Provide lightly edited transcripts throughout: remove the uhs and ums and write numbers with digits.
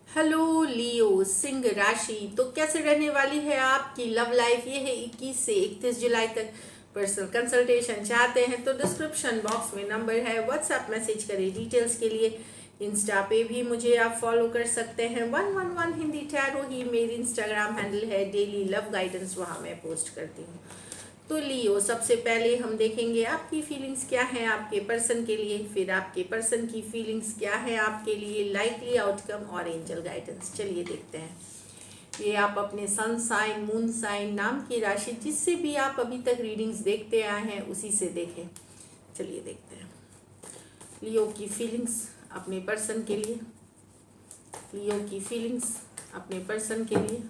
Hello लियो सिंह राशि। तो कैसे रहने वाली है आपकी लव लाइफ? ये है 21 से 31 जुलाई तक। पर्सनल कंसल्टेशन चाहते हैं तो डिस्क्रिप्शन बॉक्स में नंबर है, व्हाट्सएप मैसेज करें डिटेल्स के लिए। इंस्टा पे भी मुझे आप फॉलो कर सकते हैं। 111 हिंदी टैरो ही मेरी इंस्टाग्राम हैंडल है। डेली लव गाइडेंस वहाँ मैं पोस्ट करती हूँ। तो लियो, सबसे पहले हम देखेंगे आपकी फीलिंग्स क्या हैं आपके पर्सन के लिए, फिर आपके पर्सन की फीलिंग्स क्या है आपके लिए, लाइकली आउटकम और एंजल गाइडेंस। चलिए देखते हैं। ये आप अपने सन साइन, मून साइन, नाम की राशि, जिससे भी आप अभी तक रीडिंग्स देखते आए हैं उसी से देखें। चलिए देखते हैं लियो की फीलिंग्स अपने पर्सन के लिए। लियो की फीलिंग्स अपने पर्सन के लिए।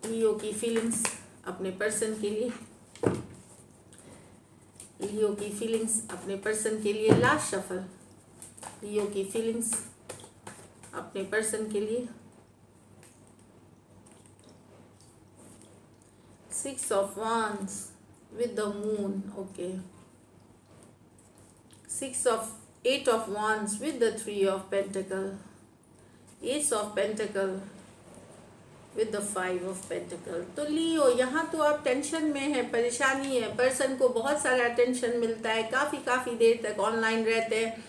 लियो की फीलिंग्स अपने पर्सन के लिए। लियो की फीलिंग्स अपने पर्सन के लिए। Last shuffle. लियो की फीलिंग्स अपने पर्सन के लिए। 6 of wands with the moon. Okay. 8 of wands with the 3 of pentacle. Ace of pentacle with the 5 of pentacle. तो लियो, यहाँ तो आप टेंशन में है, परेशानी है। पर्सन को बहुत सारा टेंशन मिलता है, काफ़ी देर तक ऑनलाइन रहते हैं,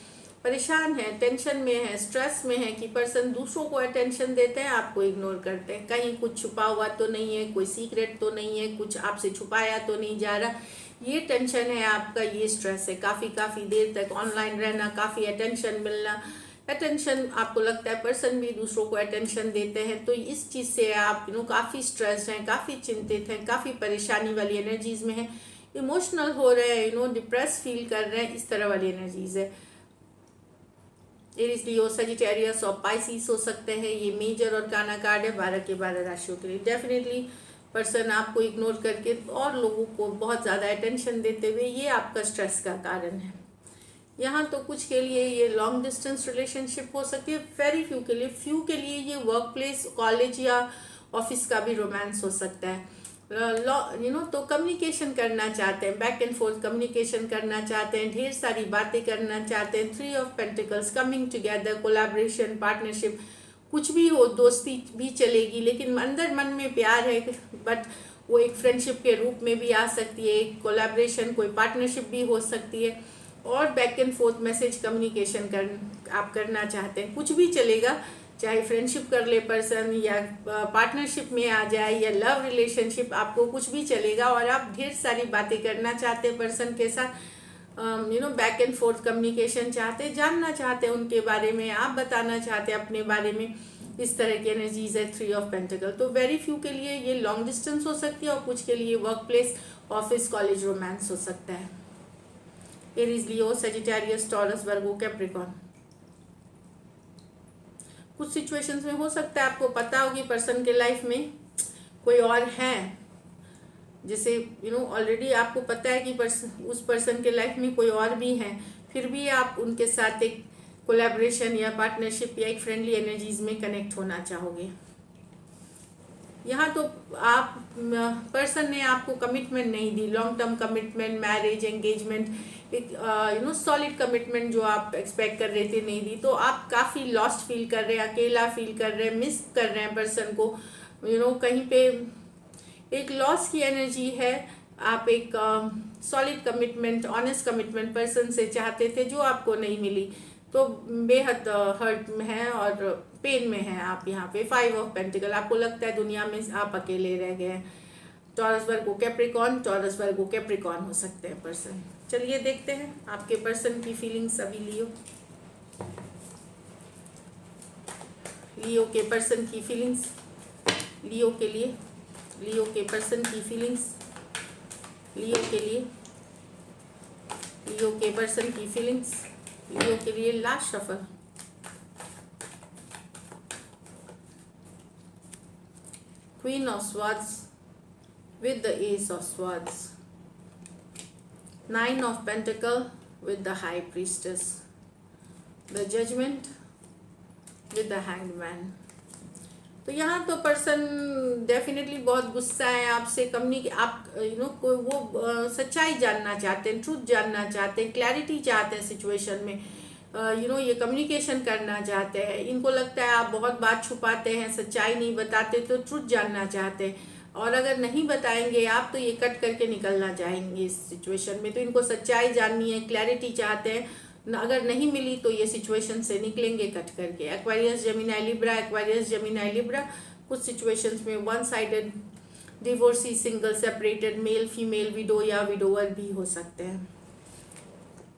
परेशान है, टेंशन में है, स्ट्रेस में है कि पर्सन दूसरों को अटेंशन देते हैं, आपको इग्नोर करते हैं। कहीं कुछ छुपा हुआ तो नहीं है, कोई सीक्रेट तो नहीं है, कुछ आपसे छुपाया तो नहीं जा रहा। ये टेंशन है आपका, ये स्ट्रेस है। काफ़ी देर तक ऑनलाइन रहना, काफ़ी अटेंशन मिलना, अटेंशन आपको लगता है पर्सन भी दूसरों को अटेंशन देते हैं, तो इस चीज़ से आप काफ़ी स्ट्रेस्ड हैं, काफ़ी चिंतित हैं, काफ़ी परेशानी वाली एनर्जीज में हैं, इमोशनल हो रहे हैं, डिप्रेस फील कर रहे हैं, इस तरह वाली एनर्जीज है। एरीज, लियो, सजिटेरियस और पाइसिस हो सकते हैं। ये मेजर और काना कार्ड है 12 के 12 राशियों के लिए। डेफिनेटली पर्सन आपको इग्नोर करके और लोगों को बहुत ज़्यादा अटेंशन देते हुए, ये आपका स्ट्रेस का कारण है। यहाँ तो कुछ के लिए ये लॉन्ग डिस्टेंस रिलेशनशिप हो सकती है, वेरी फ्यू के लिए ये वर्क प्लेस, कॉलेज या ऑफिस का भी रोमांस हो सकता है। तो कम्युनिकेशन करना चाहते हैं, बैक एंड फोर्थ कम्युनिकेशन करना चाहते हैं, ढेर सारी बातें करना चाहते हैं। 3 of pentacles, coming together, collaboration, partnership, कुछ भी हो, दोस्ती भी चलेगी, लेकिन अंदर मन में प्यार है, बट वो एक फ्रेंडशिप के रूप में भी आ सकती है, एक कोलैबोरेशन, कोई पार्टनरशिप भी हो सकती है। और back and fourth message communication आप करना चाहते हैं, कुछ भी चलेगा, चाहे फ्रेंडशिप कर ले पर्सन या पार्टनरशिप में आ जाए या लव रिलेशनशिप, आपको कुछ भी चलेगा। और आप ढेर सारी बातें करना चाहते हैं पर्सन के साथ, बैक एंड फोर्थ कम्युनिकेशन चाहते हैं, जानना चाहते हैं उनके बारे में, आप बताना चाहते हैं अपने बारे में। इस तरह की एनर्जीज है 3 ऑफ पेंटिकल। तो वेरी फ्यू के लिए ये लॉन्ग डिस्टेंस हो सकती है और कुछ के लिए work place, office, college romance हो सकता है। एरीज, लियो, सजिटेरियस, टॉरस, वर्गो, कैप्रिकॉर्न। कुछ सिचुएशंस में हो सकता है आपको पता होगी पर्सन के लाइफ में कोई और है, जैसे ऑलरेडी आपको पता है कि उस पर्सन के लाइफ में कोई और भी है, फिर भी आप उनके साथ एक कोलैबोरेशन या पार्टनरशिप या एक फ्रेंडली एनर्जीज में कनेक्ट होना चाहोगे। यहाँ तो आप पर्सन ने आपको कमिटमेंट नहीं दी, long term commitment, marriage, engagement, एक सॉलिड कमिटमेंट जो आप एक्सपेक्ट कर रहे थे नहीं दी, तो आप काफ़ी लॉस्ट फील कर रहे हैं, अकेला फील कर रहे हैं, मिस कर रहे हैं पर्सन को। कहीं पे एक लॉस की एनर्जी है। आप एक solid commitment, honest commitment person से चाहते थे जो आपको नहीं मिली, तो बेहद हर्ट में है और पेन में है आप यहाँ पे। 5 ऑफ पेंटिकल, आपको लगता है दुनिया में आप अकेले रह गए हैं। टॉरस, वर्गो, कैप्रिकॉर्न, टॉरस, वर्गो, कैप्रिकॉर्न हो सकते हैं पर्सन। चलिए देखते हैं आपके पर्सन की फीलिंग्स अभी। लियो के पर्सन की फीलिंग्स, लियो के लिए, लियो के पर्सन की फीलिंग्स, लियो के लिए, लियो के पर्सन की फीलिंग्स, लियो के लिए। Last shuffle. Queen of swords with the ace of swords, 9 of pentacle with the high priestess, the judgment with the hanged man। तो यहाँ तो पर्सन डेफिनेटली बहुत गुस्सा है आपसे, आप कोई वो सच्चाई जानना चाहते हैं, ट्रूथ जानना चाहते हैं, क्लैरिटी चाहते हैं सिचुएशन में, ये कम्युनिकेशन करना चाहते हैं। इनको लगता है आप बहुत बात छुपाते हैं, सच्चाई नहीं बताते, तो ट्रूथ जानना चाहते हैं। और अगर नहीं बताएंगे आप तो ये कट करके निकलना चाहेंगे इस सिचुएशन में। तो इनको सच्चाई जाननी है, क्लैरिटी चाहते हैं, अगर नहीं मिली तो ये सिचुएशन से निकलेंगे कट करके। Aquarius Gemini Libra, Aquarius Gemini Libra कुछ सिचुएशंस में one sided divorcee, single, separated, male female, window या विडोवर भी हो सकते हैं।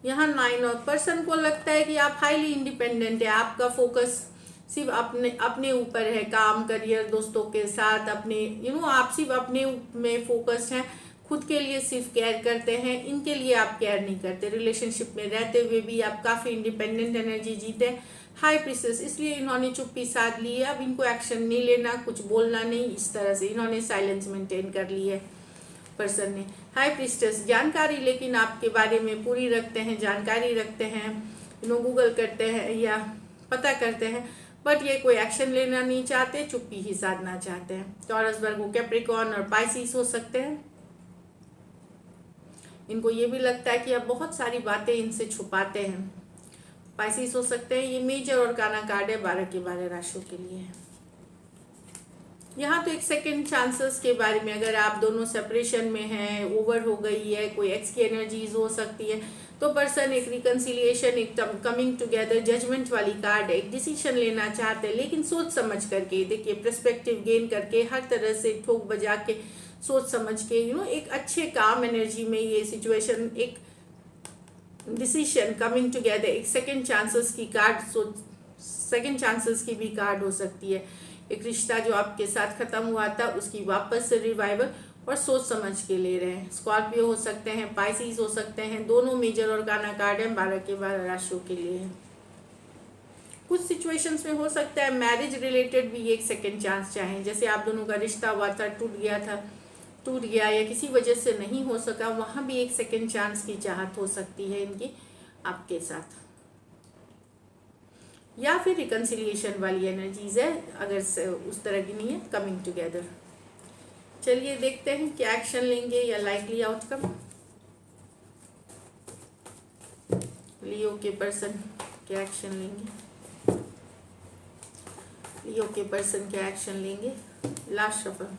यहाँ 9 और पर्सन को लगता है कि आप हाईली इंडिपेंडेंट है, आपका फोकस सिर्फ अपने ऊपर है, काम, करियर, दोस्तों के साथ, अपने आप सिर्फ अपने में फोकस्ड हैं, खुद के लिए सिर्फ केयर करते हैं, इनके लिए आप केयर नहीं करते। रिलेशनशिप में रहते हुए भी आप काफ़ी इंडिपेंडेंट एनर्जी जीते हैं। हाई प्रीसेस, इसलिए इन्होंने चुप्पी साध ली है, अब इनको एक्शन नहीं लेना, कुछ बोलना नहीं, इस तरह से इन्होंने साइलेंस मेंटेन कर ली है पर्सन ने। हाई प्रीस्टेस, जानकारी लेकिन आपके बारे में पूरी रखते हैं, जानकारी रखते हैं, गूगल करते हैं या पता करते हैं, बट ये कोई एक्शन लेना नहीं चाहते, चुप्पी ही साधना चाहते हैं। टॉरस, वर्गो, कैप्रिकॉर्न और पाइसिस हो सकते हैं। इनको ये भी लगता है कि आप बहुत सारी बातें इनसे छुपाते हैं। पाइसिस हो सकते हैं। ये मेजर और काना कार्ड है 12 के 12 राशियों के लिए है। यहाँ तो एक सेकंड चांसेस के बारे में, अगर आप दोनों सेपरेशन में हैं, ओवर हो गई है, कोई एक्स की एनर्जीज हो सकती है, तो पर्सन एक रिकन्सिलिएशन, एक कमिंग टुगेदर, जजमेंट वाली कार्ड है। एक डिसीजन लेना चाहते हैं लेकिन सोच समझ करके, देखिए पर्सपेक्टिव गेन करके, हर तरह से ठोक बजा के, सोच समझ के, एक अच्छे काम एनर्जी में ये सिचुएशन, एक डिसीजन कमिंग टुगेदर, एक सेकंड चांसेस की कार्ड, सेकंड चांसेस की भी कार्ड हो सकती है। एक रिश्ता जो आपके साथ खत्म हुआ था उसकी वापस से रिवाइवल, और सोच समझ के ले रहे हैं। स्कॉर्पियो हो सकते हैं, पाइसिस हो सकते हैं। दोनों मेजर और काना कार्ड है 12 के 12 राशियों के लिए है। कुछ सिचुएशंस में हो सकता है मैरिज रिलेटेड भी एक सेकंड चांस चाहें, जैसे आप दोनों का रिश्ता हुआ था, टूट गया या किसी वजह से नहीं हो सका, वहां भी एक सेकंड चांस की चाहत हो सकती है इनकी आपके साथ, या फिर रिकन्सिलिएशन वाली एनर्जीज है, अगर उस तरह की नहीं है, कमिंग टुगेदर। चलिए देखते हैं क्या एक्शन लेंगे या लाइकली आउटकम। लियो के पर्सन क्या एक्शन लेंगे, लियो के पर्सन क्या एक्शन लेंगे। Last shuffle,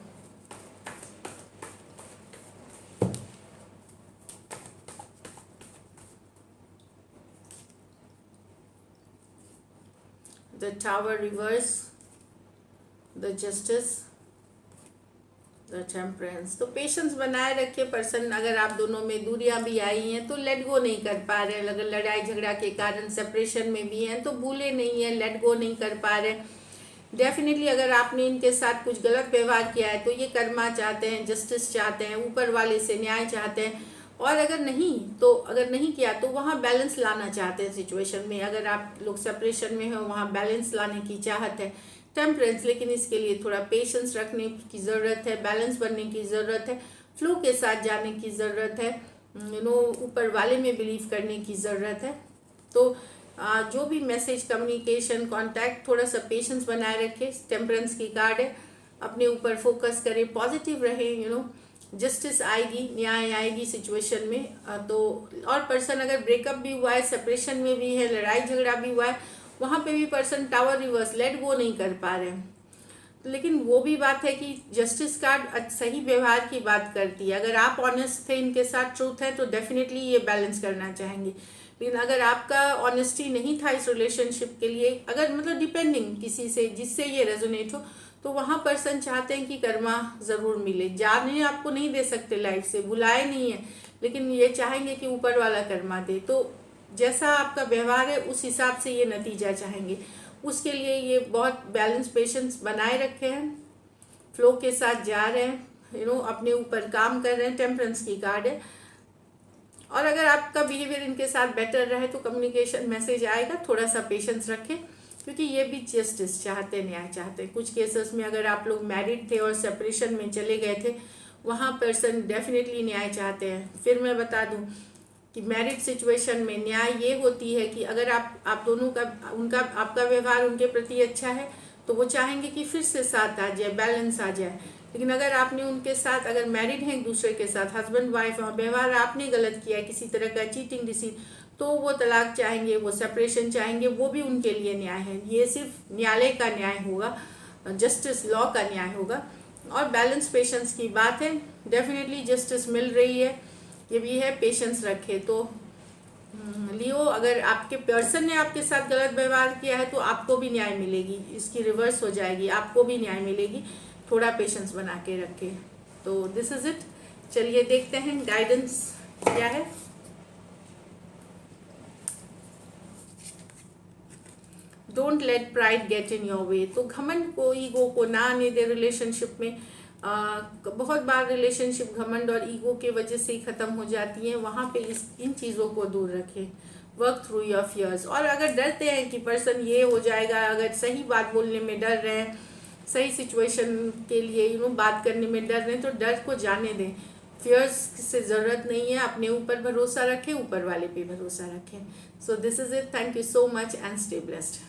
the tower reverse, the justice, the temperance. तो पेशेंस बनाए रखिए पर्सन। अगर आप दोनों में दूरियां भी आई हैं तो लेट गो नहीं कर पा रहे, अगर लड़ाई झगड़ा के कारण सेपरेशन में भी हैं तो भूले नहीं है, लेट गो नहीं कर पा रहे। डेफिनेटली अगर आपने इनके साथ कुछ गलत व्यवहार किया है तो ये कर्मा चाहते हैं, जस्टिस चाहते हैं, ऊपर वाले से न्याय चाहते हैं। और अगर नहीं किया तो वहाँ बैलेंस लाना चाहते हैं सिचुएशन में। अगर आप लोग सेपरेशन में हो वहाँ बैलेंस लाने की चाहत है, टेम्परेंस। लेकिन इसके लिए थोड़ा पेशेंस रखने की ज़रूरत है, बैलेंस बनने की ज़रूरत है, फ्लो के साथ जाने की ज़रूरत है, ऊपर वाले में बिलीव करने की ज़रूरत है। तो जो भी मैसेज, कम्युनिकेशन, कांटेक्ट, थोड़ा सा पेशेंस बनाए रखें। टेम्परेंस की कार्ड है, अपने ऊपर फोकस करें, पॉजिटिव रहें, जस्टिस आएगी, न्याय आएगी सिचुएशन में। तो और पर्सन अगर ब्रेकअप भी हुआ है, सेपरेशन में भी है, लड़ाई झगड़ा भी हुआ है, वहाँ पे भी person tower reverse, let go नहीं कर पा रहे हैं। लेकिन वो भी बात है कि जस्टिस कार्ड सही व्यवहार की बात करती है। अगर आप ऑनेस्ट थे, इनके साथ ट्रूथ है, तो डेफिनेटली ये बैलेंस करना चाहेंगे। लेकिन अगर आपका ऑनेस्टी नहीं था इस रिलेशनशिप के लिए, अगर डिपेंडिंग किसी से जिससे ये रेजोनेट हो, तो वहाँ पर्सन चाहते हैं कि कर्मा ज़रूर मिले। जाने आपको नहीं दे सकते, लाइफ से बुलाए नहीं है, लेकिन ये चाहेंगे कि ऊपर वाला कर्मा दे। तो जैसा आपका व्यवहार है उस हिसाब से ये नतीजा चाहेंगे। उसके लिए ये बहुत बैलेंस, पेशेंस बनाए रखे हैं, फ्लो के साथ जा रहे हैं, अपने ऊपर काम कर रहे हैं। टेम्परेंस की कार्ड है। और अगर आपका बिहेवियर इनके साथ बेटर रहे तो कम्युनिकेशन मैसेज आएगा, थोड़ा सा पेशेंस रखें, क्योंकि ये भी जस्टिस चाहते हैं, न्याय चाहते हैं। कुछ केसेस में अगर आप लोग मैरिड थे और सेपरेशन में चले गए थे, वहाँ पर्सन डेफिनेटली न्याय चाहते हैं। फिर मैं बता दूं कि मैरिड सिचुएशन में न्याय ये होती है कि अगर आप दोनों का आपका व्यवहार उनके प्रति अच्छा है तो वो चाहेंगे कि फिर से साथ आ जाए, बैलेंस आ जाए। लेकिन अगर आपने उनके साथ, अगर मैरिड हैं एक दूसरे के साथ, हस्बैंड वाइफ, और व्यवहार आपने गलत किया है, किसी तरह का चीटिंग डिसीट, तो वो तलाक चाहेंगे, वो सेपरेशन चाहेंगे, वो भी उनके लिए न्याय है। ये सिर्फ न्यायालय का न्याय होगा, जस्टिस लॉ का न्याय होगा। और बैलेंस पेशेंस की बात है, डेफिनेटली जस्टिस मिल रही है, ये भी है, पेशेंस रखे। तो लियो, अगर आपके पर्सन ने आपके साथ गलत व्यवहार किया है तो आपको भी न्याय मिलेगी, इसकी रिवर्स हो जाएगी, आपको भी न्याय मिलेगी। थोड़ा पेशेंस बना के रखे। तो दिस इज इट। चलिए देखते हैं गाइडेंस क्या है। Don't let pride get in your way. तो घमंड को, ईगो को ना आने दे रिलेशनशिप में। बहुत बार रिलेशनशिप घमंड और ईगो के वजह से ही ख़त्म हो जाती है। वहाँ पे इन चीज़ों को दूर रखें। Work through your fears. और अगर डरते हैं कि पर्सन ये हो जाएगा, अगर सही बात बोलने में डर रहे हैं, सही सिचुएशन के लिए बात करने में डर रहे हैं, तो डर को जाने दें। फियर्स से ज़रूरत नहीं है। अपने ऊपर भरोसा रखें, ऊपर वाले पे भरोसा रखें। So this is it. Thank you so much and stay blessed.